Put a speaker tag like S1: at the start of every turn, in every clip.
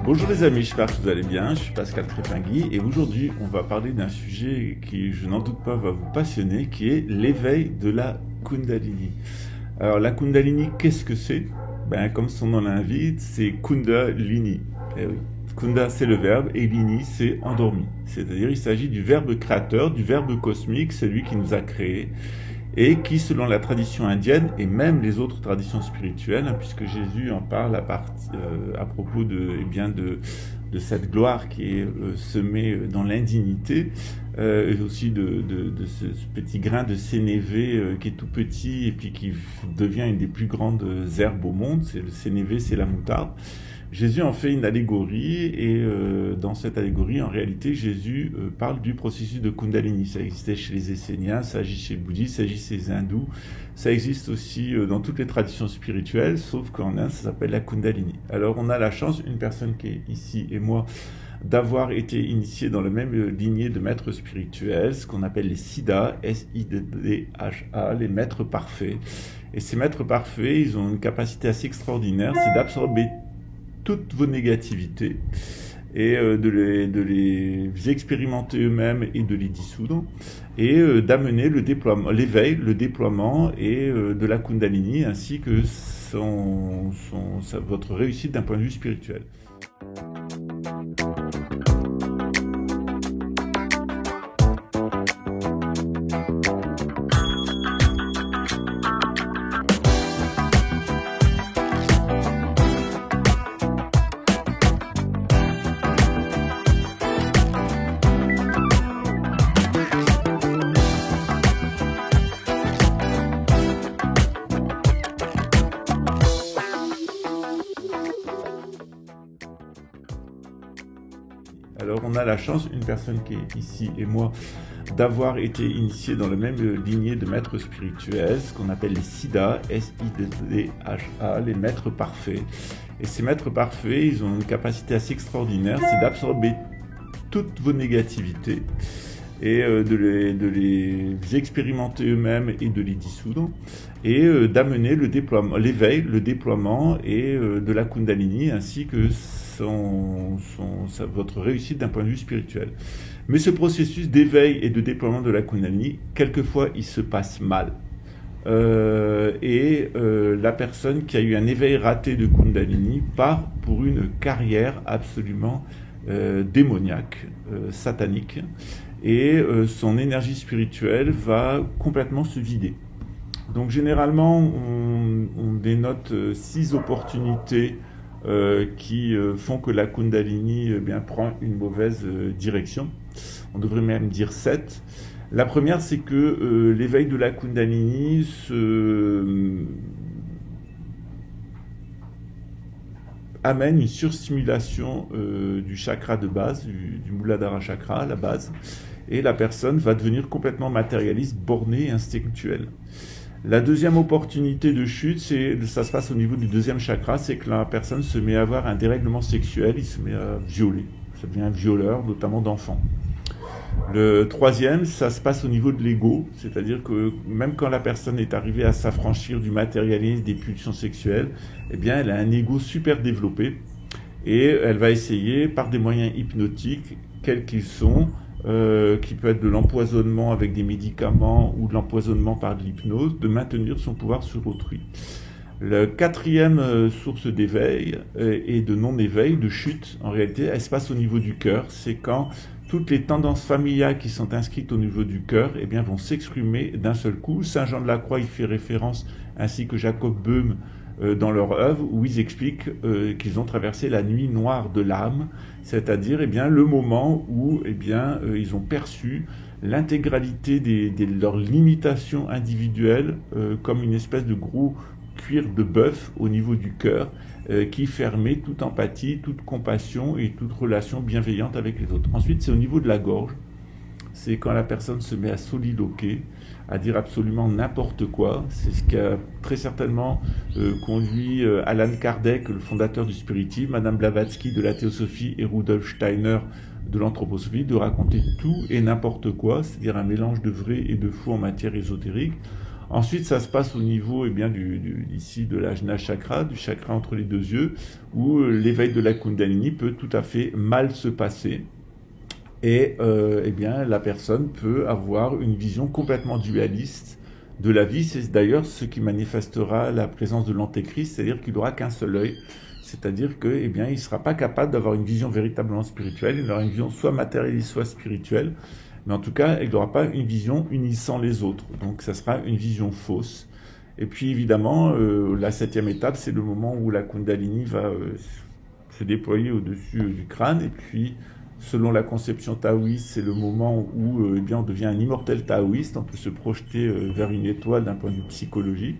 S1: Bonjour les amis, j'espère que vous allez bien, je suis Pascal Crépingui et aujourd'hui on va parler d'un sujet qui, je n'en doute pas, va vous passionner, qui est l'éveil de la Kundalini. Alors la Kundalini, qu'est-ce que c'est? Comme son nom l'invite, c'est Kundalini. Eh oui. Kunda c'est le verbe et Lini c'est endormi. C'est-à-dire il s'agit du verbe créateur, du verbe cosmique, c'est lui qui nous a créés et qui, selon la tradition indienne et même les autres traditions spirituelles, puisque Jésus en parle à propos de cette gloire qui est semée dans l'indignité, et aussi de ce petit grain de sénévé qui est tout petit et puis qui devient une des plus grandes herbes au monde. C'est le sénévé, c'est la moutarde. Jésus en fait une allégorie et dans cette allégorie, en réalité, Jésus parle du processus de Kundalini. Ça existait chez les Esséniens, ça agit chez les bouddhistes, ça agit chez les hindous. Ça existe aussi dans toutes les traditions spirituelles, sauf qu'en Inde, ça s'appelle la Kundalini. Alors on a la chance, une personne qui est ici et moi, d'avoir été initié dans la même lignée de maîtres spirituels, ce qu'on appelle les Siddhas, S-I-D-D-H-A, les maîtres parfaits. Et ces maîtres parfaits, ils ont une capacité assez extraordinaire, c'est d'absorber toutes vos négativités et de les expérimenter eux-mêmes et de les dissoudre et d'amener le déploiement, l'éveil, le déploiement et de la Kundalini ainsi que votre réussite d'un point de vue spirituel. Alors on a la chance, une personne qui est ici et moi, d'avoir été initié dans la même lignée de maîtres spirituels, ce qu'on appelle les Siddhas, S-I-D-D-H-A, les maîtres parfaits. Et ces maîtres parfaits, ils ont une capacité assez extraordinaire, c'est d'absorber toutes vos négativités et de les expérimenter eux-mêmes et de les dissoudre et d'amener le déploiement, l'éveil, le déploiement et de la Kundalini ainsi que votre réussite d'un point de vue spirituel. Mais ce processus d'éveil et de déploiement de la Kundalini, quelquefois il se passe mal. La personne qui a eu un éveil raté de Kundalini part pour une carrière absolument démoniaque, satanique, et son énergie spirituelle va complètement se vider. Donc généralement, on dénote 6 opportunités qui font que la Kundalini prend une mauvaise direction. On devrait même dire 7. La première, c'est que l'éveil de la Kundalini amène une surstimulation du chakra de base, du Muladhara chakra, la base, et la personne va devenir complètement matérialiste, bornée et instinctuelle. La deuxième opportunité de chute, ça se passe au niveau du deuxième chakra, c'est que la personne se met à avoir un dérèglement sexuel, il se met à violer, ça devient un violeur, notamment d'enfants. Le troisième, ça se passe au niveau de l'ego, c'est-à-dire que même quand la personne est arrivée à s'affranchir du matérialisme, des pulsions sexuelles, elle a un ego super développé et elle va essayer par des moyens hypnotiques, quels qu'ils sont, qui peut être de l'empoisonnement avec des médicaments ou de l'empoisonnement par de l'hypnose, de maintenir son pouvoir sur autrui. La quatrième source d'éveil et de non-éveil, de chute, en réalité, elle se passe au niveau du cœur. C'est quand toutes les tendances familiales qui sont inscrites au niveau du cœur vont s'exprimer d'un seul coup. Saint Jean de la Croix y fait référence, ainsi que Jacob Böhme dans leur œuvre, où ils expliquent qu'ils ont traversé la nuit noire de l'âme, c'est-à-dire le moment où ils ont perçu l'intégralité de leurs limitations individuelles comme une espèce de gros cuir de bœuf au niveau du cœur qui fermait toute empathie, toute compassion et toute relation bienveillante avec les autres. Ensuite, c'est au niveau de la gorge. c'est quand la personne se met à soliloquer, à dire absolument n'importe quoi. C'est ce qui a très certainement conduit Alan Kardec, le fondateur du spiritisme, Madame Blavatsky de la théosophie et Rudolf Steiner de l'anthroposophie, de raconter tout et n'importe quoi, c'est-à-dire un mélange de vrai et de faux en matière ésotérique. Ensuite, ça se passe au niveau ici de l'ajna chakra, du chakra entre les deux yeux, où l'éveil de la Kundalini peut tout à fait mal se passer. Et la personne peut avoir une vision complètement dualiste de la vie. C'est d'ailleurs ce qui manifestera la présence de l'antéchrist, c'est-à-dire qu'il n'aura qu'un seul œil. C'est-à-dire qu'il ne sera pas capable d'avoir une vision véritablement spirituelle, il aura une vision soit matérialiste, soit spirituelle, mais en tout cas, il n'aura pas une vision unissant les autres. Donc ça sera une vision fausse. Et puis évidemment, la 7e étape, c'est le moment où la Kundalini va se déployer au-dessus du crâne, et puis selon la conception taoïste, c'est le moment où on devient un immortel taoïste, on peut se projeter vers une étoile d'un point de vue psychologique.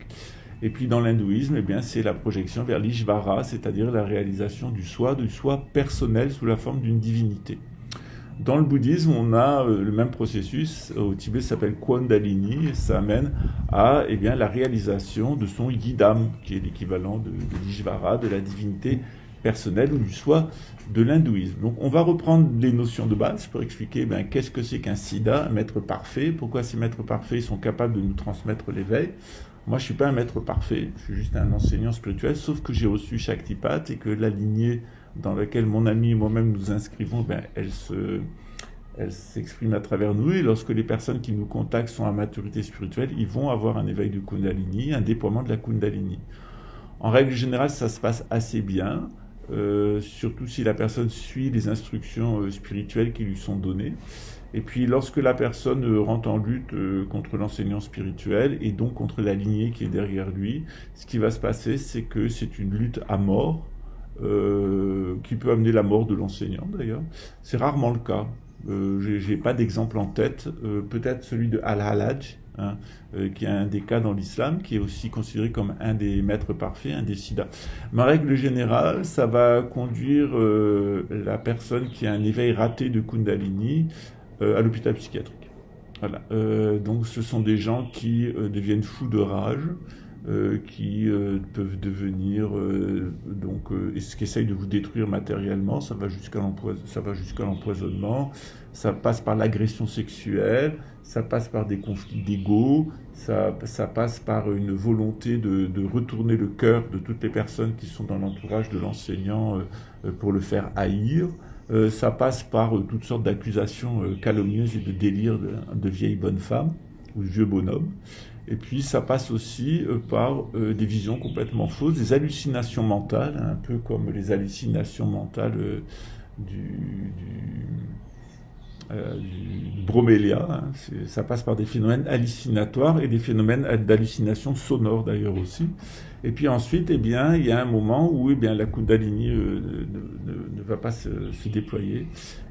S1: Et puis dans l'hindouisme, c'est la projection vers l'Ishvara, c'est-à-dire la réalisation du soi personnel sous la forme d'une divinité. Dans le bouddhisme, on a le même processus, au Tibet ça s'appelle Kundalini, et ça amène à la réalisation de son yidam, qui est l'équivalent de l'Ishvara, de la divinité personnelle ou du soi de l'hindouisme. Donc on va reprendre les notions de base pour expliquer qu'est-ce que c'est qu'un siddha, un maître parfait, pourquoi ces maîtres parfaits sont capables de nous transmettre l'éveil. Moi, je suis pas un maître parfait, je suis juste un enseignant spirituel, sauf que j'ai reçu Shaktipat et que la lignée dans laquelle mon ami et moi-même nous inscrivons, elle s'exprime à travers nous. Et lorsque les personnes qui nous contactent sont à maturité spirituelle, ils vont avoir un éveil du Kundalini, un déploiement de la Kundalini. En règle générale, ça se passe assez bien, surtout si la personne suit les instructions spirituelles qui lui sont données. Et puis lorsque la personne rentre en lutte contre l'enseignant spirituel et donc contre la lignée qui est derrière lui, ce qui va se passer, c'est que c'est une lutte à mort, qui peut amener la mort de l'enseignant d'ailleurs. C'est rarement le cas. J'ai pas d'exemple en tête. Peut-être celui de Al-Halaj, qui est un des cas dans l'islam, qui est aussi considéré comme un des maîtres parfaits, un des siddhas. Mais en règle générale, ça va conduire la personne qui a un éveil raté de Kundalini à l'hôpital psychiatrique. Voilà. Donc ce sont des gens qui deviennent fous de rage, qui peuvent devenir qui essayent de vous détruire matériellement, ça va jusqu'à l'empoisonnement, ça passe par l'agression sexuelle, ça passe par des conflits d'ego, ça passe par une volonté de retourner le cœur de toutes les personnes qui sont dans l'entourage de l'enseignant pour le faire haïr. Ça passe par toutes sortes d'accusations calomnieuses et de délires de vieilles bonnes femmes ou de vieux bonhommes. Et puis ça passe aussi par des visions complètement fausses, des hallucinations mentales, un peu comme les hallucinations mentales du bromélia. Ça passe par des phénomènes hallucinatoires et des phénomènes d'hallucination sonore d'ailleurs aussi. Et puis ensuite, il y a un moment où la Kundalini ne va pas se déployer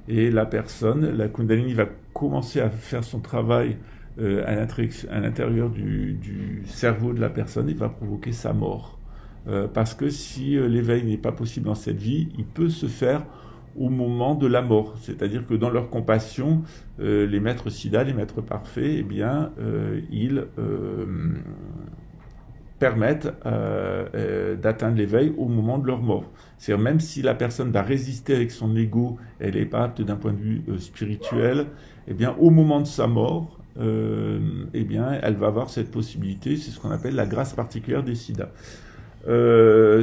S1: et la Kundalini va commencer à faire son travail à l'intérieur du cerveau de la personne et va provoquer sa mort. Parce que si l'éveil n'est pas possible dans cette vie, il peut se faire au moment de la mort. C'est-à-dire que dans leur compassion, les maîtres siddhas, les maîtres parfaits, ils permettent d'atteindre l'éveil au moment de leur mort. C'est-à-dire même si la personne va résister avec son ego, elle n'est pas apte d'un point de vue spirituel, au moment de sa mort, elle va avoir cette possibilité, c'est ce qu'on appelle la grâce particulière des siddhas.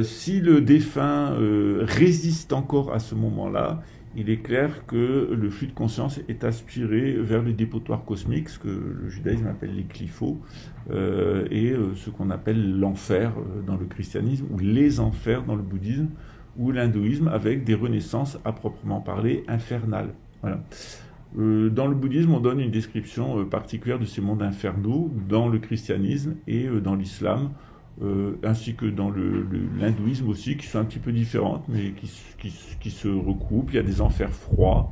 S1: Si le défunt résiste encore à ce moment-là, il est clair que le flux de conscience est aspiré vers les dépotoirs cosmiques, ce que le judaïsme appelle les clifos, et ce qu'on appelle l'enfer dans le christianisme, ou les enfers dans le bouddhisme, ou l'hindouisme, avec des renaissances à proprement parler infernales. Voilà. Dans le bouddhisme, on donne une description particulière de ces mondes infernaux, dans le christianisme et dans l'islam, ainsi que dans l'hindouisme aussi, qui sont un petit peu différentes, mais qui se recoupent. Il y a des enfers froids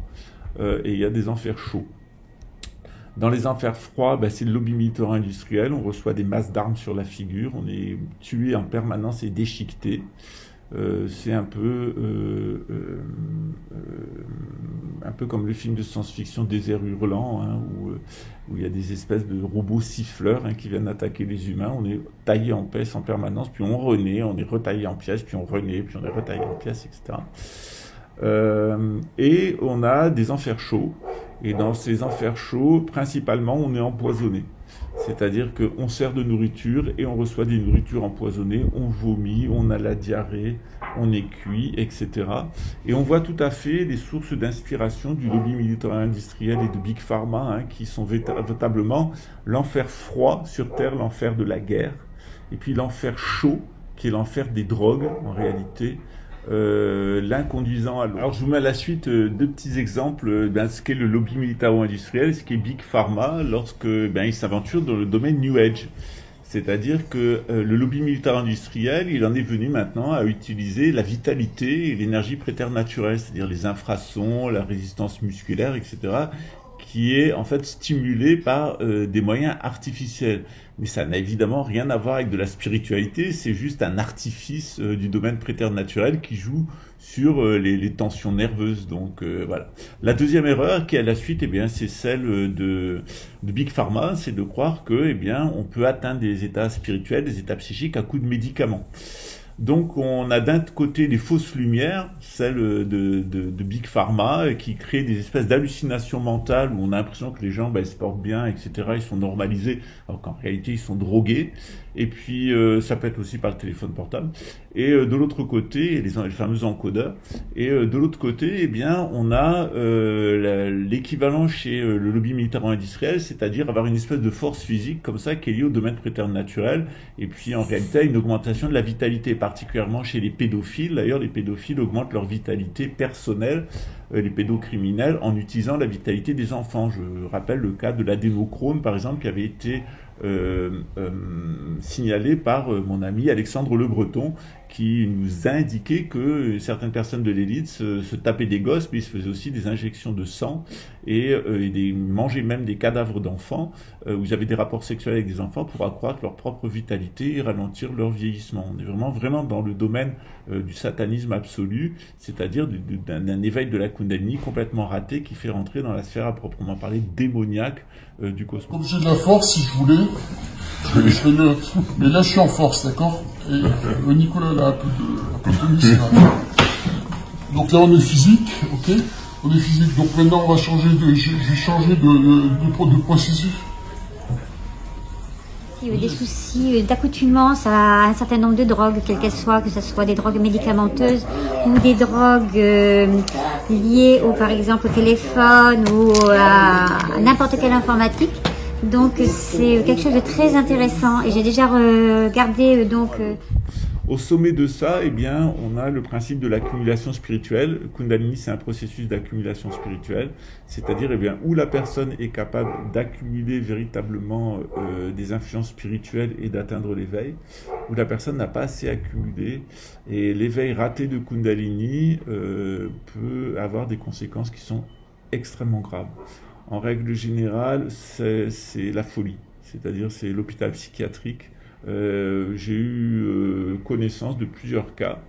S1: et il y a des enfers chauds. Dans les enfers froids, c'est le lobby militaire industriel, on reçoit des masses d'armes sur la figure, on est tué en permanence et déchiqueté. C'est un peu comme le film de science-fiction Désert hurlant, hein, où il y a des espèces de robots siffleurs, hein, qui viennent attaquer les humains. On est taillé en pièces en permanence, puis on renaît, on est retaillé en pièces, puis on renaît, puis on est retaillé en pièces, etc. Et on a des enfers chauds. Et dans ces enfers chauds, principalement, on est empoisonné. C'est-à-dire qu'on sert de nourriture et on reçoit des nourritures empoisonnées, on vomit, on a la diarrhée, on est cuit, etc. Et on voit tout à fait les sources d'inspiration du lobby militaire industriel et de Big Pharma, hein, qui sont véritablement l'enfer froid sur Terre, l'enfer de la guerre, et puis l'enfer chaud, qui est l'enfer des drogues, en réalité, l'un conduisant à l'autre. Alors je vous mets à la suite deux petits exemples de ce qu'est le lobby militaro-industriel, ce qu'est Big Pharma lorsque il s'aventure dans le domaine New Age. C'est-à-dire que le lobby militaro-industriel, il en est venu maintenant à utiliser la vitalité et l'énergie préternaturelle, c'est-à-dire les infrasons, la résistance musculaire, etc., qui est en fait stimulée par des moyens artificiels. Mais ça n'a évidemment rien à voir avec de la spiritualité, c'est juste un artifice du domaine préternaturel qui joue sur les tensions nerveuses. Donc voilà. La deuxième erreur qui est à la suite, c'est celle de Big Pharma, c'est de croire que on peut atteindre des états spirituels, des états psychiques à coup de médicaments. Donc on a d'un côté les fausses lumières, celles de Big Pharma, qui créent des espèces d'hallucinations mentales où on a l'impression que les gens ils se portent bien, etc., ils sont normalisés, alors qu'en réalité ils sont drogués. Et puis ça peut être aussi par le téléphone portable. Et de l'autre côté, les fameux encodeurs. Et de l'autre côté, on a l'équivalent chez le lobby militaro-industriel, c'est-à-dire avoir une espèce de force physique comme ça qui est liée au domaine préternaturel. Et puis en réalité, une augmentation de la vitalité, particulièrement chez les pédophiles. D'ailleurs, les pédophiles augmentent leur vitalité personnelle, les pédocriminels, en utilisant la vitalité des enfants. Je rappelle le cas de l'adénochrome, par exemple, qui avait été signalé par mon ami Alexandre Le Breton, qui nous a indiqué que certaines personnes de l'élite se tapaient des gosses, mais ils se faisaient aussi des injections de sang et mangeaient même des cadavres d'enfants, où ils avaient des rapports sexuels avec des enfants pour accroître leur propre vitalité et ralentir leur vieillissement. On est vraiment dans le domaine du satanisme absolu, c'est-à-dire d'un éveil de la Kundalini complètement raté qui fait rentrer dans la sphère à proprement parler démoniaque du cosmos.
S2: Comme j'ai de la force, si je voulais, mais là je suis en force, d'accord? Et Nicolas là, un peu de tennis là. Donc là on est physique, ok? On est physique, donc maintenant on va changer je vais changer de processus.
S3: Des soucis d'accoutumance à un certain nombre de drogues, quelles qu'elles soient, que ce soit des drogues médicamenteuses ou des drogues liées par exemple au téléphone ou à n'importe quelle informatique. Donc c'est quelque chose de très intéressant et j'ai déjà regardé
S1: Au sommet de ça, on a le principe de l'accumulation spirituelle. Kundalini, c'est un processus d'accumulation spirituelle, c'est-à-dire où la personne est capable d'accumuler véritablement des influences spirituelles et d'atteindre l'éveil, où la personne n'a pas assez accumulé, et l'éveil raté de Kundalini peut avoir des conséquences qui sont extrêmement graves. En règle générale, c'est la folie, c'est-à-dire c'est l'hôpital psychiatrique. J'ai eu connaissance de plusieurs cas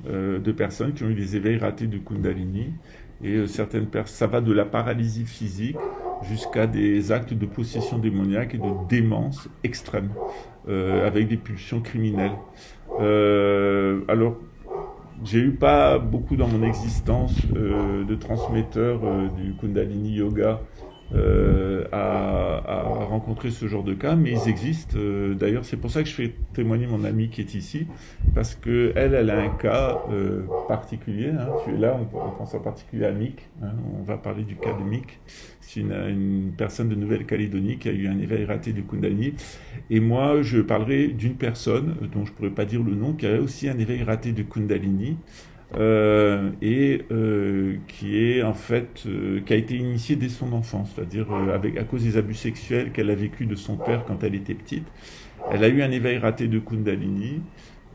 S1: de personnes qui ont eu des éveils ratés de Kundalini, et certaines personnes, ça va de la paralysie physique jusqu'à des actes de possession démoniaque et de démence extrême, avec des pulsions criminelles. Alors, j'ai eu pas beaucoup dans mon existence de transmetteurs du Kundalini Yoga à rencontrer ce genre de cas, mais ils existent. D'ailleurs, c'est pour ça que je fais témoigner mon amie qui est ici, parce que elle a un cas particulier. Hein. Tu es là, on pense en particulier à Mick. Hein. On va parler du cas de Mick. C'est une personne de Nouvelle-Calédonie qui a eu un éveil raté du Kundalini. Et moi, je parlerai d'une personne dont je pourrais pas dire le nom, qui a aussi un éveil raté du Kundalini. Qui est en fait qui a été initiée dès son enfance, c'est-à-dire à cause des abus sexuels qu'elle a vécu de son père quand elle était petite. Elle a eu un éveil raté de Kundalini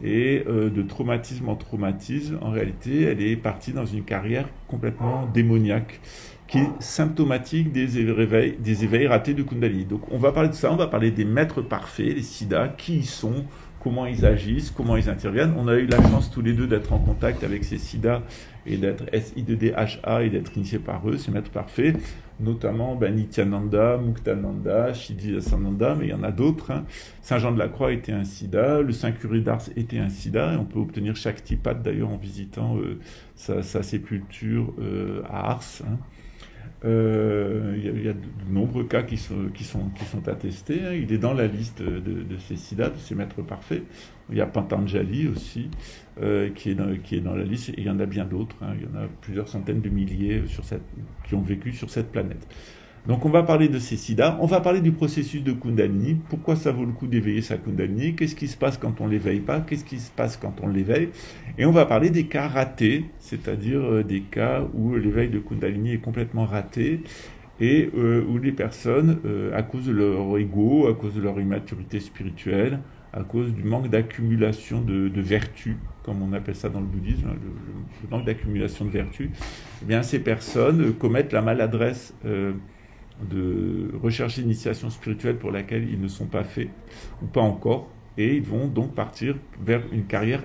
S1: et de traumatisme en traumatisme, en réalité, elle est partie dans une carrière complètement démoniaque qui est symptomatique des éveils ratés de Kundalini. Donc on va parler de ça, on va parler des maîtres parfaits, les siddhas, qui y sont, comment ils agissent, comment ils interviennent. On a eu la chance tous les deux d'être en contact avec ces siddhas et d'être SI2DHA et d'être initiés par eux, ces maîtres parfaits, notamment Nityananda, Muktananda, Siddhisananda, mais il y en a d'autres. Hein. Saint Jean de la Croix était un siddha, le Saint Curé d'Ars était un siddha, et on peut obtenir Shaktipat d'ailleurs en visitant sa sépulture à Ars. Hein. Il y a de nombreux cas qui sont attestés. Hein. Il est dans la liste de ces siddhas, de ces maîtres parfaits. Il y a Patanjali aussi, qui est dans la liste, et il y en a bien d'autres. Hein. Il y en a plusieurs centaines de milliers qui ont vécu sur cette planète. Donc on va parler de ces siddhas, on va parler du processus de Kundalini, pourquoi ça vaut le coup d'éveiller sa Kundalini, qu'est-ce qui se passe quand on ne l'éveille pas, qu'est-ce qui se passe quand on l'éveille, et on va parler des cas ratés, c'est-à-dire des cas où l'éveil de Kundalini est complètement raté, et où les personnes, à cause de leur ego, à cause de leur immaturité spirituelle, à cause du manque d'accumulation de vertus, comme on appelle ça dans le bouddhisme, le manque d'accumulation de vertus, eh bien ces personnes commettent la maladresse de rechercher une initiation spirituelle pour laquelle ils ne sont pas faits, ou pas encore, et ils vont donc partir vers une carrière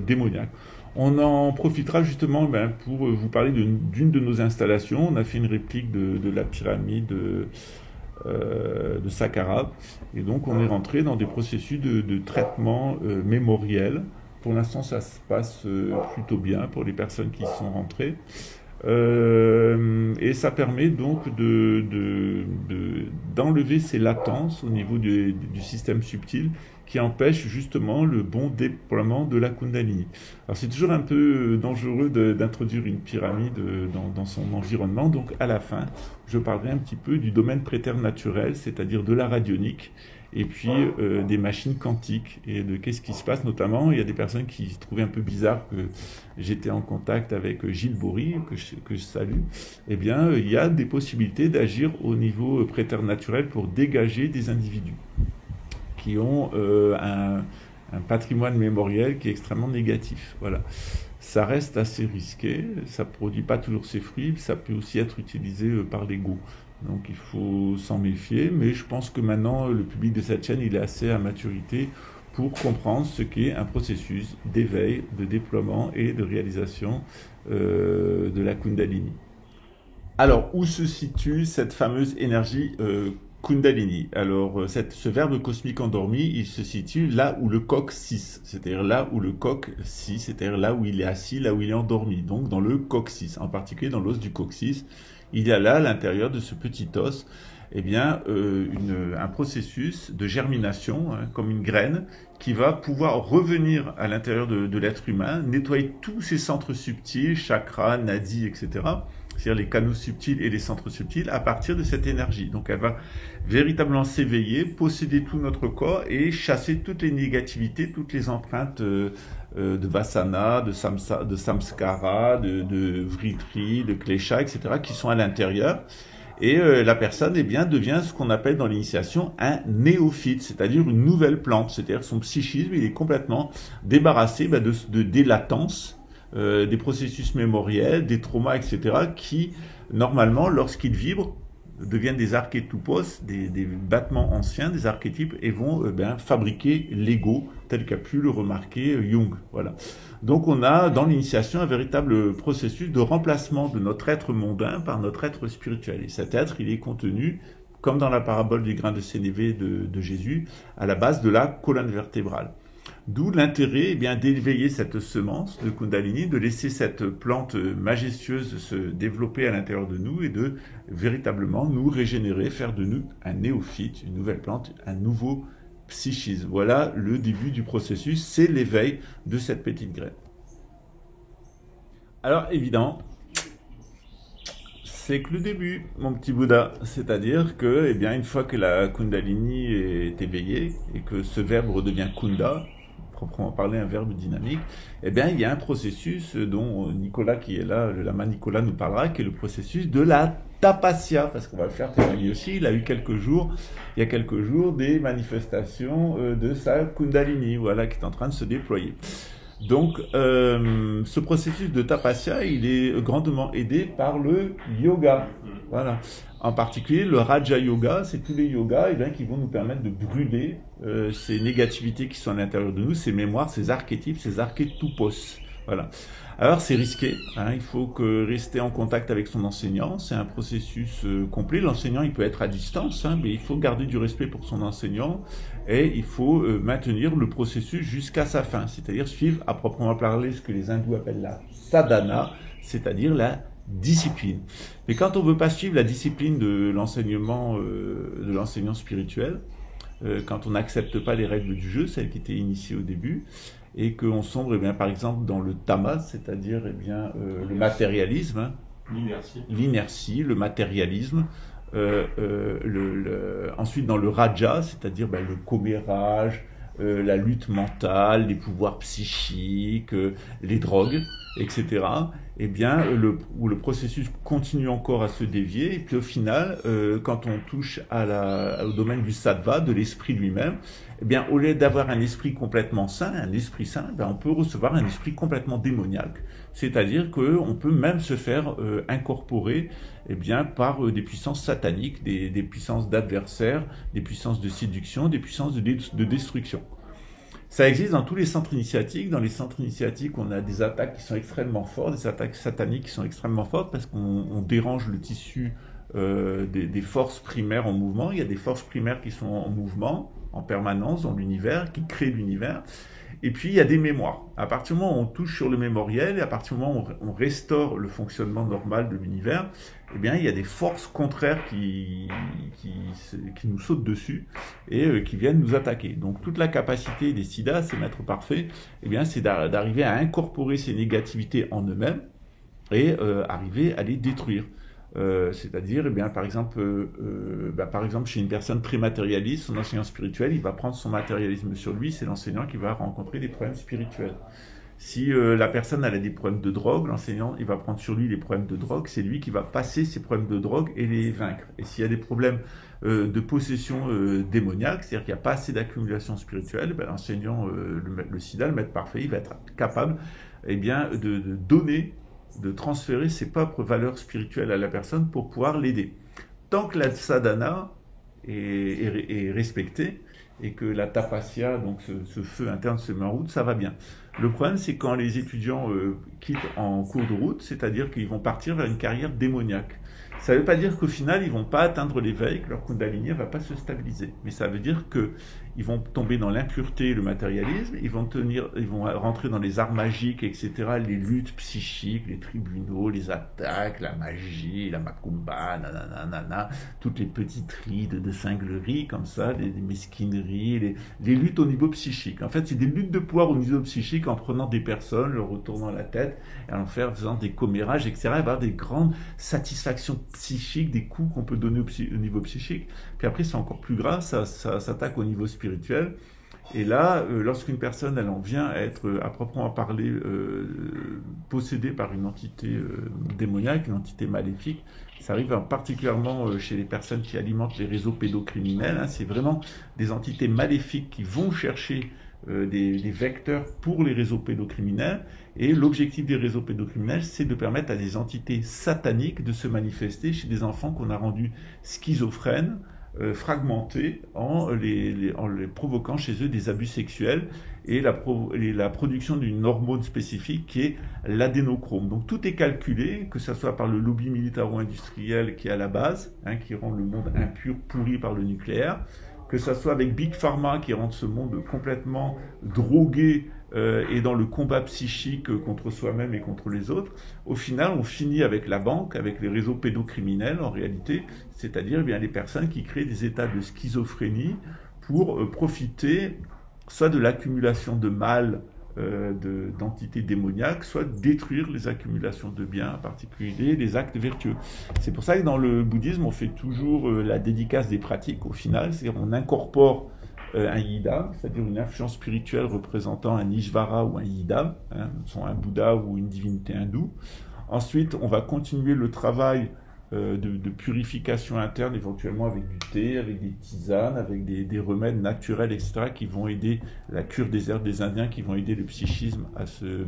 S1: démoniaque. On en profitera justement pour vous parler d'une de nos installations. On a fait une réplique de la pyramide de Saqqara, et donc on est rentré dans des processus de traitement mémoriel. Pour l'instant, ça se passe plutôt bien pour les personnes qui sont rentrées. Et ça permet donc d'enlever ces latences au niveau du système subtil qui empêchent justement le bon déploiement de la Kundalini. Alors c'est toujours un peu dangereux d'introduire une pyramide dans son environnement, donc à la fin je parlerai un petit peu du domaine préternaturel, c'est-à-dire de la radionique, et puis des machines quantiques, et de qu'est-ce qui se passe. Notamment, il y a des personnes qui trouvaient un peu bizarre que j'étais en contact avec Gilles Bory, que je salue. Eh bien, il y a des possibilités d'agir au niveau préternaturel pour dégager des individus qui ont un patrimoine mémoriel qui est extrêmement négatif. Voilà. Ça reste assez risqué, ça ne produit pas toujours ses fruits, ça peut aussi être utilisé par l'ego. Donc il faut s'en méfier, mais je pense que maintenant le public de cette chaîne il est assez à maturité pour comprendre ce qu'est un processus d'éveil, de déploiement et de réalisation de la Kundalini. Alors, où se situe cette fameuse énergie Kundalini? Alors, ce verbe cosmique endormi, il se situe là où le coccyx, c'est-à-dire là où le coccyx, c'est-à-dire là où il est assis, là où il est endormi, donc dans le coccyx, en particulier dans l'os du coccyx. Il y a là, à l'intérieur de ce petit os, eh bien, un processus de germination, hein, comme une graine, qui va pouvoir revenir à l'intérieur de l'être humain, nettoyer tous ses centres subtils, chakras, nadis, etc., c'est-à-dire les canaux subtils et les centres subtils, à partir de cette énergie. Donc elle va véritablement s'éveiller, posséder tout notre corps et chasser toutes les négativités, toutes les empreintes de vasana, de samskara, de vritri, de klesha, etc., qui sont à l'intérieur. Et la personne eh bien, devient ce qu'on appelle dans l'initiation un néophyte, c'est-à-dire une nouvelle plante. C'est-à-dire son psychisme il est complètement débarrassé des latences, des processus mémoriels, des traumas, etc., qui, normalement, lorsqu'ils vibrent, deviennent des archétypos, des battements anciens, des archétypes, et vont fabriquer l'ego, tel qu'a pu le remarquer Jung. Voilà. Donc on a dans l'initiation un véritable processus de remplacement de notre être mondain par notre être spirituel. Et cet être, il est contenu, comme dans la parabole du grain de sénévé de Jésus, à la base de la colonne vertébrale. D'où l'intérêt d'éveiller cette semence de Kundalini, de laisser cette plante majestueuse se développer à l'intérieur de nous et de véritablement nous régénérer, faire de nous un néophyte, une nouvelle plante, un nouveau psychisme. Voilà le début du processus, c'est l'éveil de cette petite graine. Alors évidemment, c'est que le début, mon petit Bouddha. C'est-à-dire que, une fois que la Kundalini est éveillée et que ce verbe redevient Kunda, proprement parler un verbe dynamique, il y a un processus dont Nicolas qui est là, le lama Nicolas nous parlera, qui est le processus de la tapasya, parce qu'on va le faire témoigner aussi. Il a eu il y a quelques jours, des manifestations de sa Kundalini, voilà, qui est en train de se déployer. Donc, ce processus de tapasya, il est grandement aidé par le yoga. Voilà. En particulier, le Raja Yoga, c'est tous les yogas qui vont nous permettre de brûler ces négativités qui sont à l'intérieur de nous, ces mémoires, ces archétypes, ces archétupos. Voilà. Alors, c'est risqué. Il faut rester en contact avec son enseignant. C'est un processus complet. L'enseignant, il peut être à distance, mais il faut garder du respect pour son enseignant et il faut maintenir le processus jusqu'à sa fin. C'est-à-dire suivre, à proprement parler, ce que les hindous appellent la sadhana, c'est-à-dire la discipline. Mais quand on veut pas suivre la discipline de l'enseignement, de l'enseignant spirituel, quand on n'accepte pas les règles du jeu, celles qui étaient initiées au début, et qu'on sombre, par exemple, dans le tamas, c'est-à-dire, le matérialisme, l'inertie, le matérialisme, ensuite dans le raja, c'est-à-dire le commérage, la lutte mentale, les pouvoirs psychiques, les drogues, etc. Où le processus continue encore à se dévier, et puis au final, quand on touche au domaine du sattva, de l'esprit lui-même, au lieu d'avoir un esprit complètement sain, un esprit sain, on peut recevoir un esprit complètement démoniaque. C'est-à-dire qu'on peut même se faire incorporer par des puissances sataniques, des puissances d'adversaires, des puissances de séduction, des puissances de destruction. Ça existe dans tous les centres initiatiques. Dans les centres initiatiques, on a des attaques qui sont extrêmement fortes, des attaques sataniques qui sont extrêmement fortes parce qu'on dérange le tissu des forces primaires en mouvement. Il y a des forces primaires qui sont en mouvement, en permanence dans l'univers, qui créent l'univers. Et puis, il y a des mémoires. À partir du moment où on touche sur le mémoriel, et à partir du moment où on restaure le fonctionnement normal de l'univers, il y a des forces contraires qui nous sautent dessus et qui viennent nous attaquer. Donc, toute la capacité des siddhas, ces maîtres parfaits, c'est d'arriver à incorporer ces négativités en eux-mêmes et arriver à les détruire. C'est-à-dire, par exemple, chez une personne très matérialiste, son enseignant spirituel, il va prendre son matérialisme sur lui, c'est l'enseignant qui va rencontrer des problèmes spirituels. Si la personne elle a des problèmes de drogue, l'enseignant il va prendre sur lui les problèmes de drogue, c'est lui qui va passer ces problèmes de drogue et les vaincre. Et s'il y a des problèmes de possession démoniaque, c'est-à-dire qu'il n'y a pas assez d'accumulation spirituelle, l'enseignant, le siddha, le maître parfait, il va être capable de donner, de transférer ses propres valeurs spirituelles à la personne pour pouvoir l'aider. Tant que la sadhana est respectée et que la tapasya, donc ce feu interne se met en route, ça va bien. Le problème, c'est quand les étudiants quittent en cours de route, c'est-à-dire qu'ils vont partir vers une carrière démoniaque. Ça ne veut pas dire qu'au final, ils ne vont pas atteindre l'éveil, que leur kundalini ne va pas se stabiliser. Mais ça veut dire qu'ils vont tomber dans l'impureté et le matérialisme, ils vont rentrer dans les arts magiques, etc., les luttes psychiques, les tribunaux, les attaques, la magie, la macumba, nanana, toutes les petites rides de cinglerie, comme ça, les mesquineries, les luttes au niveau psychique. En fait, c'est des luttes de pouvoir au niveau psychique en prenant des personnes, leur retournant la tête, et en faisant des commérages, etc., avoir des grandes satisfactions psychiques, des coups qu'on peut donner au niveau psychique. Puis après, c'est encore plus grave, ça s'attaque au niveau spirituel. Et là, lorsqu'une personne, elle en vient à être, à proprement parler, possédée par une entité démoniaque, une entité maléfique, ça arrive particulièrement chez les personnes qui alimentent les réseaux pédocriminels. C'est vraiment des entités maléfiques qui vont chercher des vecteurs pour les réseaux pédocriminels. Et l'objectif des réseaux pédocriminels, c'est de permettre à des entités sataniques de se manifester chez des enfants qu'on a rendus schizophrènes, fragmentés, en les provoquant chez eux des abus sexuels et la production d'une hormone spécifique qui est l'adénochrome. Donc tout est calculé, que ce soit par le lobby militaro-industriel qui est à la base, qui rend le monde impur, pourri par le nucléaire, que ce soit avec Big Pharma qui rend ce monde complètement drogué et dans le combat psychique contre soi-même et contre les autres. Au final, on finit avec la banque, avec les réseaux pédocriminels en réalité, c'est-à-dire les personnes qui créent des états de schizophrénie pour profiter soit de l'accumulation de mal d'entités démoniaques, soit détruire les accumulations de biens, en particulier les actes vertueux. C'est pour ça que dans le bouddhisme, on fait toujours la dédicace des pratiques au final, c'est-à-dire on incorpore un yidam, c'est-à-dire une influence spirituelle représentant un ishvara ou un yidam, un Bouddha ou une divinité hindoue. Ensuite, on va continuer le travail de purification interne, éventuellement avec du thé, avec des tisanes, avec des remèdes naturels, etc., qui vont aider la cure des herbes des Indiens, qui vont aider le psychisme à se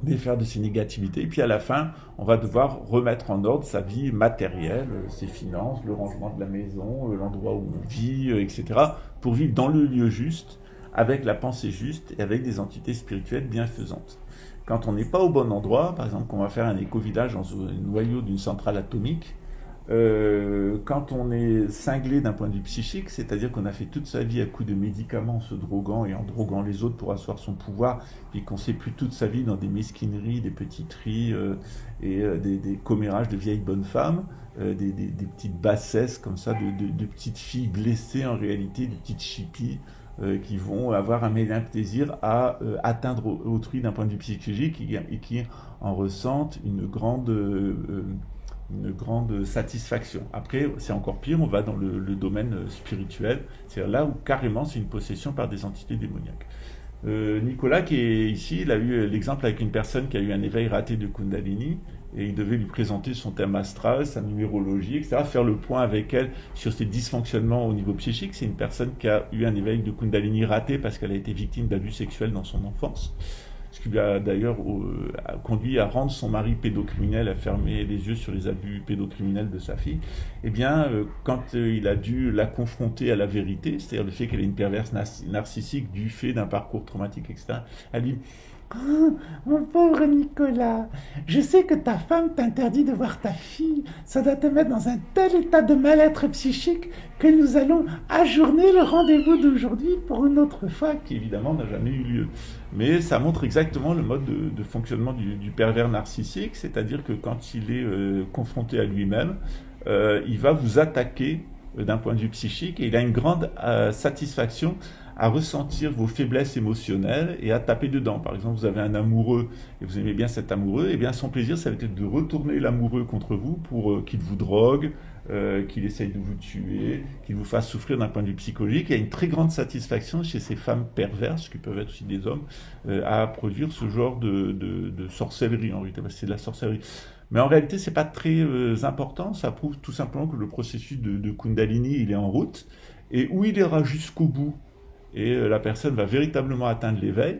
S1: défaire de ses négativités. Et puis à la fin, on va devoir remettre en ordre sa vie matérielle, ses finances, le rangement de la maison, l'endroit où on vit, etc., pour vivre dans le lieu juste, avec la pensée juste et avec des entités spirituelles bienfaisantes. Quand on n'est pas au bon endroit, par exemple qu'on va faire un éco-village dans un noyau d'une centrale atomique, quand on est cinglé d'un point de vue psychique, c'est-à-dire qu'on a fait toute sa vie à coups de médicaments, en se droguant et en droguant les autres pour asseoir son pouvoir, puis qu'on s'est plus toute sa vie dans des mesquineries, des petiteries et des commérages de vieilles bonnes femmes, des petites bassesses comme ça, de petites filles blessées en réalité, des petites chippies, qui vont avoir un médium plaisir à atteindre autrui d'un point de vue psychologique et qui en ressentent une grande satisfaction. Après, c'est encore pire, on va dans le domaine spirituel, c'est-à-dire là où carrément c'est une possession par des entités démoniaques. Nicolas, qui est ici, il a eu l'exemple avec une personne qui a eu un éveil raté de Kundalini, et il devait lui présenter son thème astral, sa numérologie, etc., faire le point avec elle sur ses dysfonctionnements au niveau psychique. C'est une personne qui a eu un éveil de Kundalini raté parce qu'elle a été victime d'abus sexuels dans son enfance, ce qui lui a d'ailleurs conduit à rendre son mari pédocriminel, à fermer les yeux sur les abus pédocriminels de sa fille. Eh bien, quand il a dû la confronter à la vérité, c'est-à-dire le fait qu'elle est une perverse narcissique du fait d'un parcours traumatique, etc., elle dit:
S4: Oh, mon pauvre Nicolas, je sais que ta femme t'interdit de voir ta fille. Ça doit te mettre dans un tel état de mal-être psychique que nous allons ajourner le rendez-vous d'aujourd'hui pour une autre fois.
S1: Qui évidemment n'a jamais eu lieu. Mais ça montre exactement le mode de fonctionnement du pervers narcissique, c'est-à-dire que quand il est confronté à lui-même, il va vous attaquer d'un point de vue psychique et il a une grande satisfaction à ressentir vos faiblesses émotionnelles et à taper dedans. Par exemple, vous avez un amoureux et vous aimez bien cet amoureux, et bien son plaisir, ça va être de retourner l'amoureux contre vous pour qu'il vous drogue, qu'il essaye de vous tuer, qu'il vous fasse souffrir d'un point de vue psychologique. Il y a une très grande satisfaction chez ces femmes perverses, qui peuvent être aussi des hommes, à produire ce genre de sorcellerie, en réalité, parce que c'est de la sorcellerie. Mais en réalité, c'est pas très important, ça prouve tout simplement que le processus de Kundalini, il est en route, et où il ira jusqu'au bout, et la personne va véritablement atteindre l'éveil,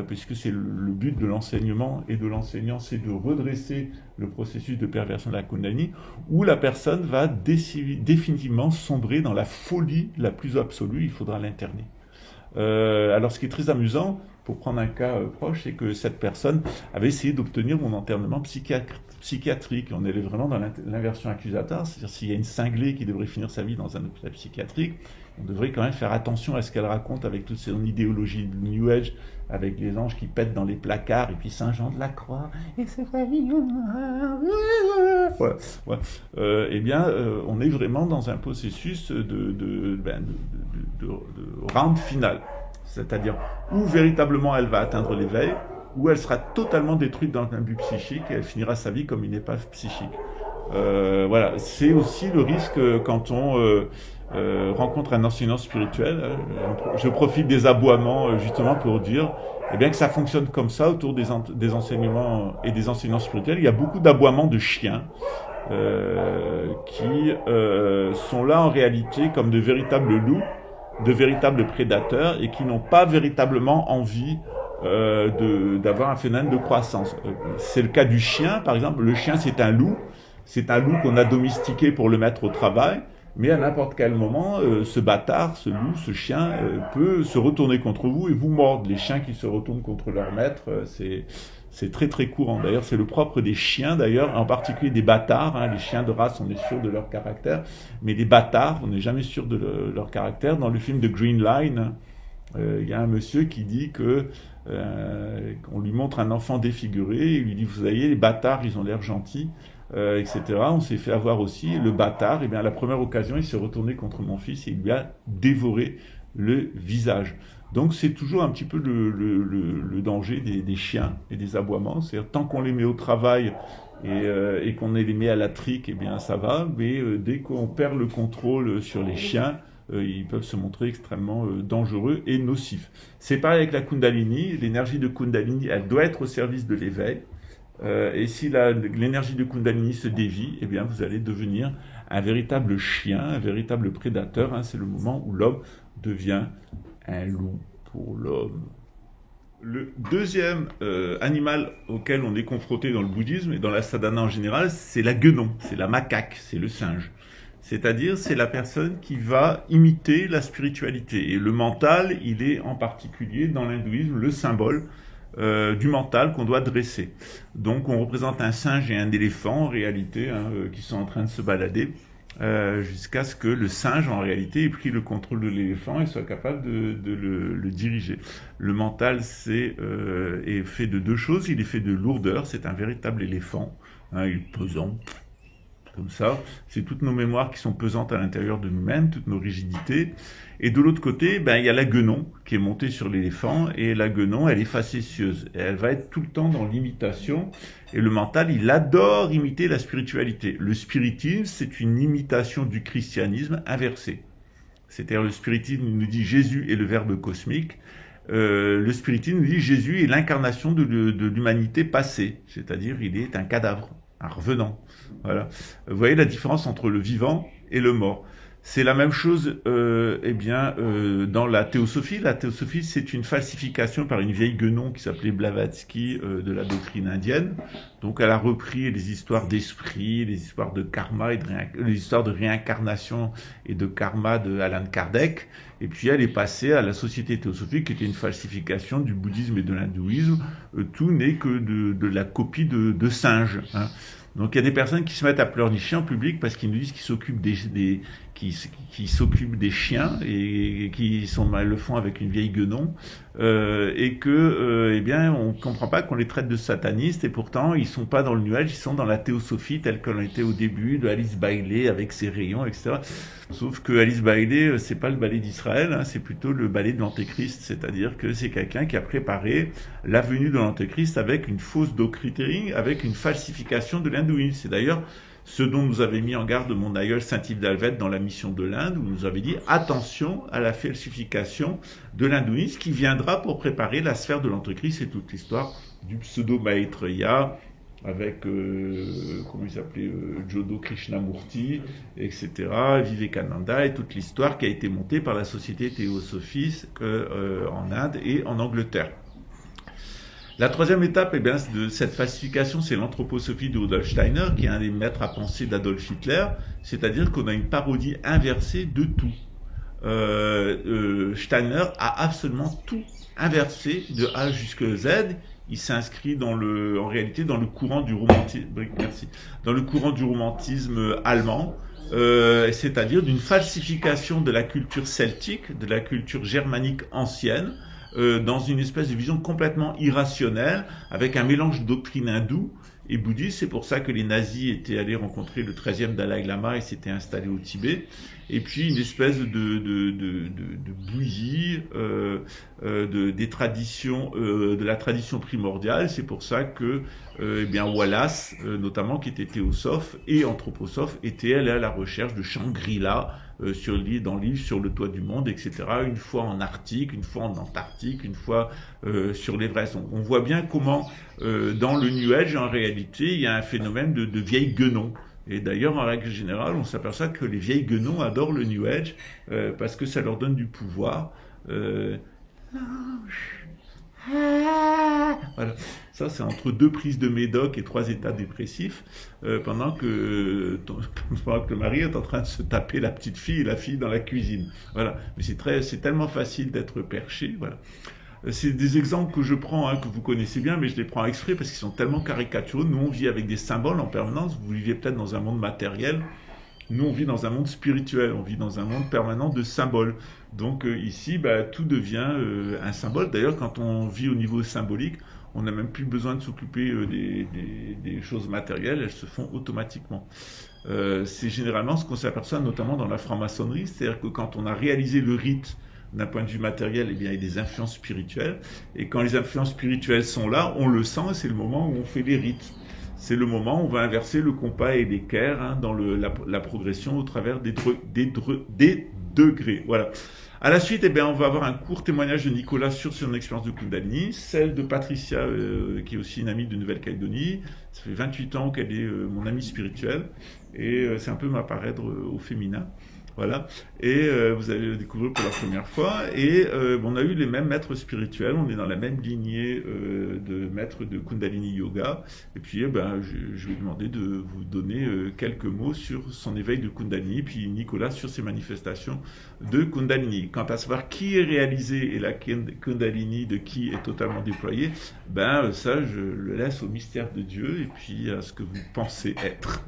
S1: puisque c'est le but de l'enseignement et de l'enseignant, c'est de redresser le processus de perversion de la Kundalini, où la personne va définitivement sombrer dans la folie la plus absolue, il faudra l'interner. Alors ce qui est très amusant, pour prendre un cas proche, c'est que cette personne avait essayé d'obtenir mon internement psychiatrique. On est vraiment dans l'inversion accusatoire, c'est-à-dire s'il y a une cinglée qui devrait finir sa vie dans un hôpital psychiatrique, on devrait quand même faire attention à ce qu'elle raconte avec toute son idéologie de New Age, avec les anges qui pètent dans les placards, et puis Saint-Jean de la Croix, et c'est pas eh bien, on est vraiment dans un processus de round final. C'est-à-dire où véritablement elle va atteindre l'éveil, où elle sera totalement détruite dans un but psychique, et elle finira sa vie comme une épave psychique. Voilà, c'est aussi le risque quand on rencontre un enseignant spirituel. Je profite des aboiements justement pour dire bien que ça fonctionne comme ça autour des enseignements et des enseignants spirituels. Il y a beaucoup d'aboiements de chiens qui sont là en réalité comme de véritables loups, de véritables prédateurs, et qui n'ont pas véritablement envie d'avoir un phénomène de croissance. C'est le cas du chien, par exemple. Le chien, c'est un loup qu'on a domestiqué pour le mettre au travail, mais à n'importe quel moment, ce bâtard, ce loup, ce chien peut se retourner contre vous et vous mordre. Les chiens qui se retournent contre leur maître, c'est très très courant. D'ailleurs, c'est le propre des chiens, d'ailleurs, en particulier des bâtards. Les chiens de race, on est sûr de leur caractère, mais les bâtards, on n'est jamais sûr de leur caractère. Dans le film de Green Line, il y a un monsieur qui dit que on lui montre un enfant défiguré, il lui dit: vous voyez, les bâtards, ils ont l'air gentils, etc. On s'est fait avoir aussi. Le bâtard, à la première occasion, il s'est retourné contre mon fils et il lui a dévoré le visage. Donc c'est toujours un petit peu le danger des chiens et des aboiements. C'est-à-dire, tant qu'on les met au travail et qu'on les met à la trique, ça va, mais dès qu'on perd le contrôle sur les chiens, ils peuvent se montrer extrêmement dangereux et nocifs. C'est pareil avec la Kundalini. L'énergie de Kundalini, elle doit être au service de l'éveil. Et si l'énergie de Kundalini se dévie, eh bien, vous allez devenir un véritable chien, un véritable prédateur. Hein. C'est le moment où l'homme devient un loup pour l'homme. Le deuxième animal auquel on est confronté dans le bouddhisme et dans la sadhana en général, c'est la guenon, c'est la macaque, c'est le singe. C'est-à-dire, c'est la personne qui va imiter la spiritualité. Et le mental, il est en particulier dans l'hindouisme le symbole du mental qu'on doit dresser. Donc on représente un singe et un éléphant en réalité hein, qui sont en train de se balader jusqu'à ce que le singe en réalité ait pris le contrôle de l'éléphant et soit capable de le diriger. Le mental est fait de deux choses, il est fait de lourdeur, c'est un véritable éléphant, hein, il est pesant. Comme ça, c'est toutes nos mémoires qui sont pesantes à l'intérieur de nous-mêmes, toutes nos rigidités. Et de l'autre côté, ben, il y a la guenon qui est montée sur l'éléphant, et la guenon, elle est facétieuse. Et elle va être tout le temps dans l'imitation. Et le mental, il adore imiter la spiritualité. Le spiritisme, c'est une imitation du christianisme inversée. C'est-à-dire, le spiritisme nous dit Jésus est le verbe cosmique. Le spiritisme nous dit Jésus est l'incarnation de l'humanité passée. C'est-à-dire, il est un cadavre, un revenant. Voilà. Vous voyez la différence entre le vivant et le mort. C'est la même chose dans la théosophie. La théosophie, c'est une falsification par une vieille guenon qui s'appelait Blavatsky de la doctrine indienne. Donc elle a repris les histoires d'esprit, les histoires de karma, et les histoires de réincarnation et de karma de Alan Kardec. Et puis elle est passée à la société théosophique qui était une falsification du bouddhisme et de l'hindouisme. Tout n'est que de la copie de singes. Hein. Donc il y a des personnes qui se mettent à pleurnicher en public parce qu'ils nous disent qu'ils s'occupent qui s'occupent des chiens et qui le font avec une vieille guenon et que on comprend pas qu'on les traite de satanistes et pourtant ils sont pas dans le nuage, ils sont dans la théosophie telle qu'elle était au début de Alice Bailey avec ses rayons, etc. Sauf que Alice Bailey, c'est pas le ballet d'Israël, hein, c'est plutôt le ballet de l'Antéchrist, c'est-à-dire que c'est quelqu'un qui a préparé la venue de l'Antéchrist avec une fausse doctrine, avec une falsification de l'hindouisme. C'est d'ailleurs ce dont nous avait mis en garde mon aïeul Saint-Yves d'Alvet dans la mission de l'Inde, où nous avait dit attention à la falsification de l'hindouisme qui viendra pour préparer la sphère de l'Antéchrist. C'est toute l'histoire du pseudo-Maitreya avec, comment il s'appelait, Jodo Krishnamurti, etc., Vivekananda, et toute l'histoire qui a été montée par la société théosophiste en Inde et en Angleterre. La troisième étape de cette falsification, c'est l'anthroposophie de Rudolf Steiner, qui est un des maîtres à penser d'Adolf Hitler, c'est-à-dire qu'on a une parodie inversée de tout. Steiner a absolument tout inversé de A jusqu'à Z. Il s'inscrit en réalité dans le courant du romantisme allemand, c'est-à-dire d'une falsification de la culture celtique, de la culture germanique ancienne, dans une espèce de vision complètement irrationnelle, avec un mélange de doctrine hindoue et bouddhiste. C'est pour ça que les nazis étaient allés rencontrer le 13e Dalai Lama et s'étaient installés au Tibet. Et puis une espèce de bouillie des traditions, de la tradition primordiale. C'est pour ça que Wallace, notamment, qui était théosophe et anthroposophe, était allé à la recherche de Shangri-La dans l'île sur le toit du monde, etc. Une fois en Arctique, une fois en Antarctique, une fois sur l'Everest. On voit bien comment dans le New Age, en réalité, il y a un phénomène de vieilles guenons. Et d'ailleurs, en règle générale, on s'aperçoit que les vieilles guenons adorent le New Age parce que ça leur donne du pouvoir. Voilà. Ça, c'est entre 2 prises de médoc et 3 états dépressifs, pendant que le mari est en train de se taper la petite fille et la fille dans la cuisine. Voilà. Mais c'est tellement facile d'être perché. Voilà. C'est des exemples que je prends, que vous connaissez bien, mais je les prends exprès parce qu'ils sont tellement caricaturaux. Nous, on vit avec des symboles en permanence. Vous vivez peut-être dans un monde matériel. Nous, on vit dans un monde spirituel. On vit dans un monde permanent de symboles. Donc ici, tout devient un symbole. D'ailleurs, quand on vit au niveau symbolique, on n'a même plus besoin de s'occuper des choses matérielles. Elles se font automatiquement. C'est généralement ce qu'on s'aperçoit, notamment dans la franc-maçonnerie. C'est-à-dire que quand on a réalisé le rite d'un point de vue matériel, il y a des influences spirituelles. Et quand les influences spirituelles sont là, on le sent, et c'est le moment où on fait les rites. C'est le moment où on va inverser le compas et l'équerre dans la progression au travers des degrés. Voilà. À la suite, on va avoir un court témoignage de Nicolas sur son expérience de Kundalini, celle de Patricia, qui est aussi une amie de Nouvelle-Calédonie. Ça fait 28 ans qu'elle est mon amie spirituelle, et c'est un peu ma parèdre au féminin. Voilà, et vous allez le découvrir pour la première fois, et on a eu les mêmes maîtres spirituels, on est dans la même lignée de maîtres de Kundalini Yoga, et puis je vais demander de vous donner quelques mots sur son éveil de Kundalini, puis Nicolas sur ses manifestations de Kundalini. Quant à savoir qui est réalisé et la Kundalini de qui est totalement déployée, ça je le laisse au mystère de Dieu, et puis à ce que vous pensez être.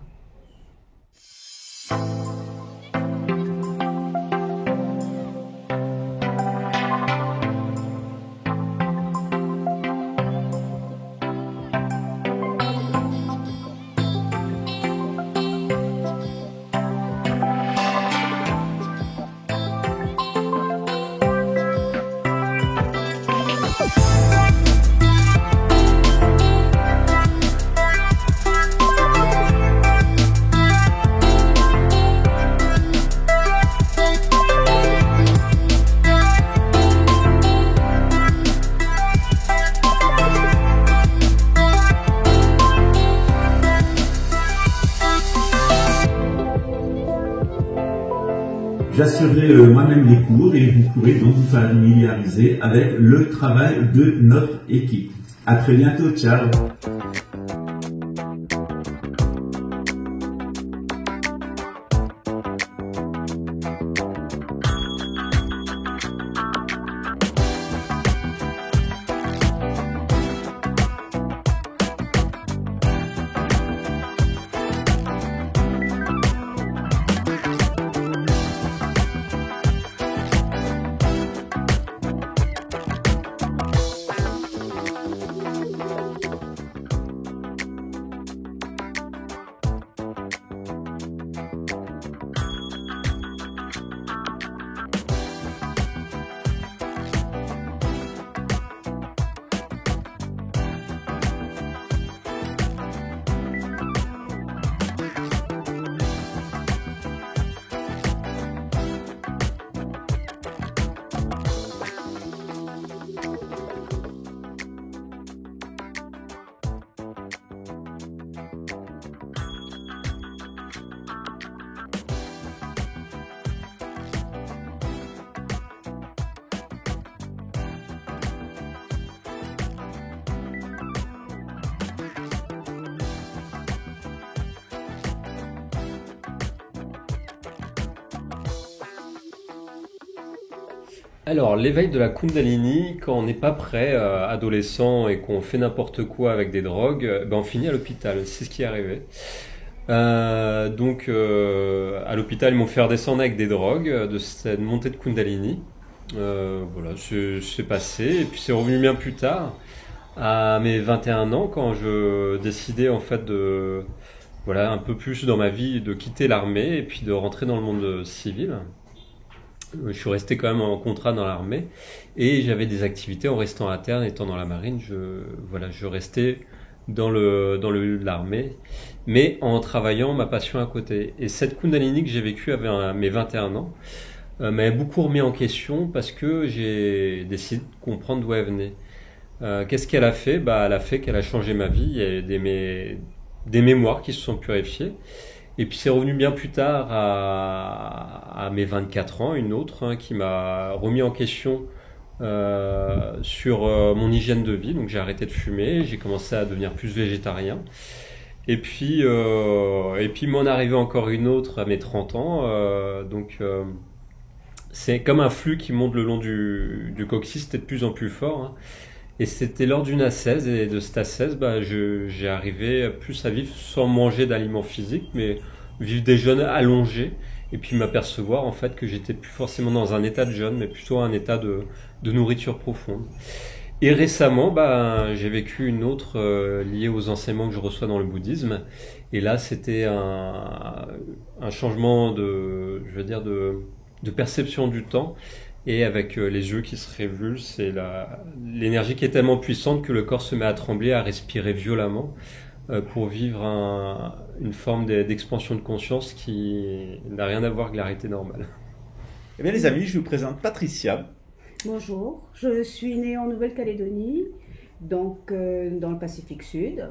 S5: J'assurerai moi-même les cours et vous pourrez donc vous familiariser avec le travail de notre équipe. À très bientôt, ciao!
S6: Alors, l'éveil de la Kundalini, quand on n'est pas prêt, adolescent, et qu'on fait n'importe quoi avec des drogues, on finit à l'hôpital. C'est ce qui est arrivé. À l'hôpital, ils m'ont fait redescendre avec des drogues, de cette montée de Kundalini. Voilà, c'est passé. Et puis c'est revenu bien plus tard, à mes 21 ans, quand je décidais en fait un peu plus dans ma vie, de quitter l'armée et puis de rentrer dans le monde civil. Je suis resté quand même en contrat dans l'armée et j'avais des activités en restant interne, étant dans la marine. Je restais dans l'armée, mais en travaillant ma passion à côté. Et cette Kundalini que j'ai vécue à mes 21 ans m'avait beaucoup remis en question parce que j'ai décidé de comprendre d'où elle venait. Qu'est-ce qu'elle a fait ? Elle a fait qu'elle a changé ma vie. Il y a des mémoires qui se sont purifiées. Et puis c'est revenu bien plus tard à mes 24 ans, une autre qui m'a remis en question sur mon hygiène de vie. Donc j'ai arrêté de fumer, j'ai commencé à devenir plus végétarien. Et puis m'en arrivait encore une autre à mes 30 ans. C'est comme un flux qui monte le long du coccyx, c'était de plus en plus fort. Et c'était lors d'une ascèse, et de cette ascèse, j'ai arrivé plus à vivre sans manger d'aliments physiques, mais vivre des jeûnes allongés, et puis m'apercevoir en fait que j'étais plus forcément dans un état de jeûne, mais plutôt un état de nourriture profonde. Et récemment, j'ai vécu une autre liée aux enseignements que je reçois dans le bouddhisme, et là c'était un changement de perception du temps. Et avec les yeux qui se révulsent et l'énergie qui est tellement puissante que le corps se met à trembler, à respirer violemment pour vivre une forme d'expansion de conscience qui n'a rien à voir avec la réalité normale.
S1: Eh bien les amis, je vous présente Patricia.
S7: Bonjour, je suis née en Nouvelle-Calédonie, donc dans le Pacifique Sud.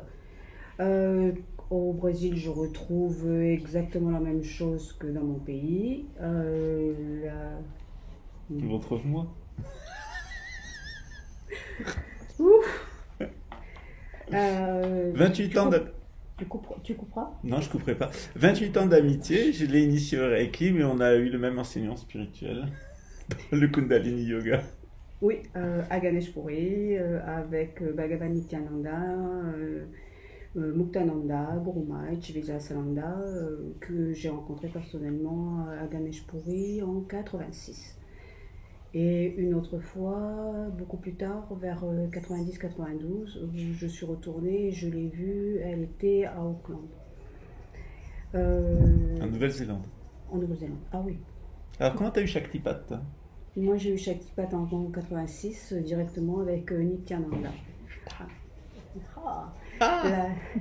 S7: Au Brésil, je retrouve exactement la même chose que dans mon pays.
S1: Tu me retrouves moi.
S7: Ouf.
S1: 28 ans
S7: Tu couperas?
S1: Non, je couperai pas. 28 ans d'amitié, je l'ai initié au Reiki, mais on a eu le même enseignant spirituel, le Kundalini Yoga.
S7: Oui, à Ganeshpuri, avec Bhagavan Nityananda, Muktananda, Guru Maharaj, Vijayasananda, que j'ai rencontré personnellement à Ganeshpuri en 86. Et une autre fois, beaucoup plus tard, vers 90-92, je suis retournée et je l'ai vue, elle était à Auckland.
S1: En Nouvelle-Zélande.
S7: En Nouvelle-Zélande, ah oui.
S1: Alors comment tu as eu Shaktipat?
S7: Moi j'ai eu Shaktipat en 86, directement avec Nityananda.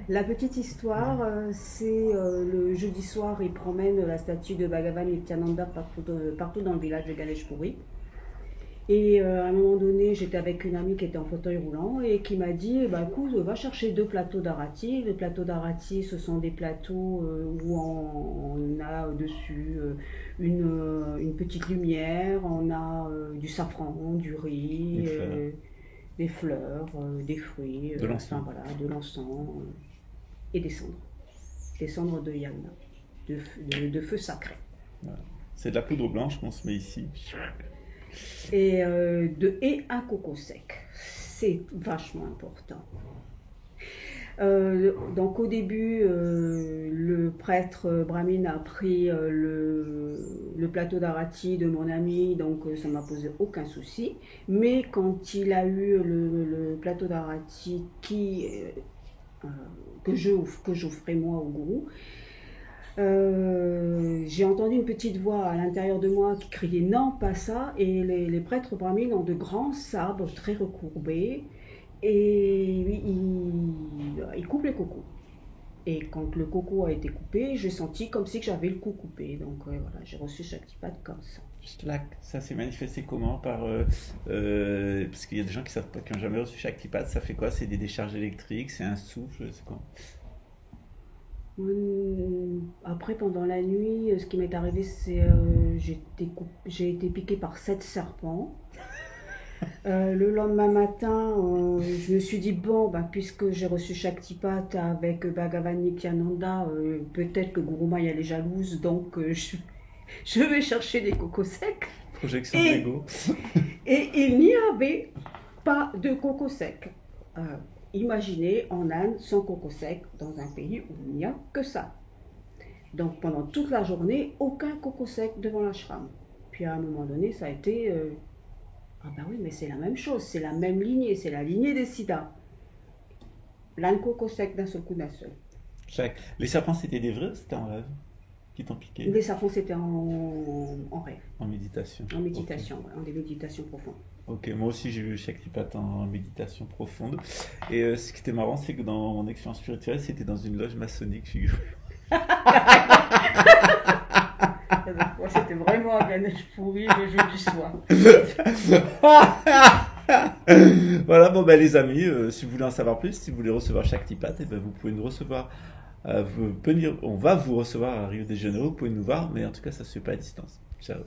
S7: La petite histoire, c'est le jeudi soir, ils promènent la statue de Bhagavan Nityananda partout dans le village de Ganeshpuri. Et à un moment donné, j'étais avec une amie qui était en fauteuil roulant et qui m'a dit bah, écoute, va chercher 2 plateaux d'Arati. Les plateaux d'Arati, ce sont des plateaux où on a dessus une petite lumière, on a du safran, du riz, des fleurs, des fruits,
S1: de l'encens,
S7: enfin, voilà, de l'encens et des cendres. Des cendres de yagna, de feu sacré.
S1: Voilà. C'est de la poudre blanche qu'on se met ici.
S7: Et un coco sec. C'est vachement important. Donc au début, le prêtre brahmine a pris le plateau d'Arati de mon ami, donc ça m'a posé aucun souci. Mais quand il a eu le plateau d'Arati que j'offrais moi au gourou, j'ai entendu une petite voix à l'intérieur de moi qui criait non, pas ça, et les prêtres brahmines ont de grands sabres très recourbés et ils coupent les cocos. Et quand le coco a été coupé, j'ai senti comme si j'avais le cou coupé. Donc voilà, j'ai reçu Shaktipat comme ça.
S1: Juste là, ça s'est manifesté comment parce qu'il y a des gens qui savent pas, qui n'ont jamais reçu Shaktipat, ça fait quoi? C'est des décharges électriques, c'est un souffle, c'est quoi?
S7: Après, pendant la nuit, ce qui m'est arrivé, c'est j'ai été piquée par 7 serpents. Le lendemain matin, je me suis dit, bon, puisque j'ai reçu Shaktipat avec Bhagavan Nityananda, peut-être que Guru Maya elle est jalouse, donc je vais chercher des cocos secs.
S1: Projection d'ego.
S7: Et il n'y avait pas de cocos secs. Imaginez en Inde sans coco sec dans un pays où il n'y a que ça. Donc pendant toute la journée, aucun coco sec devant l'ashram. Puis à un moment donné, ça a été ah ben oui, mais c'est la même chose, c'est la même lignée, c'est la lignée des Siddhas. L'un coco sec d'un seul coup, d'un seul.
S1: Les serpents, c'était des vrais ou c'était en rêve qui t'ont piqué?
S7: Les serpents, c'était en rêve.
S1: En méditation.
S7: En méditation,
S1: okay.
S7: En des méditations profondes.
S1: Ok, moi aussi j'ai vu Shaktipat en méditation profonde. Et ce qui était marrant, c'est que dans mon expérience spirituelle, c'était dans une loge maçonnique, figurez.
S7: C'était vraiment à Ganeshpuri le jeudi soir.
S1: Voilà, bon les amis, si vous voulez en savoir plus, si vous voulez recevoir Shaktipat, vous pouvez nous recevoir. On va vous recevoir à Rio de Janeiro, vous pouvez nous voir, mais en tout cas ça se fait pas à distance. Ciao.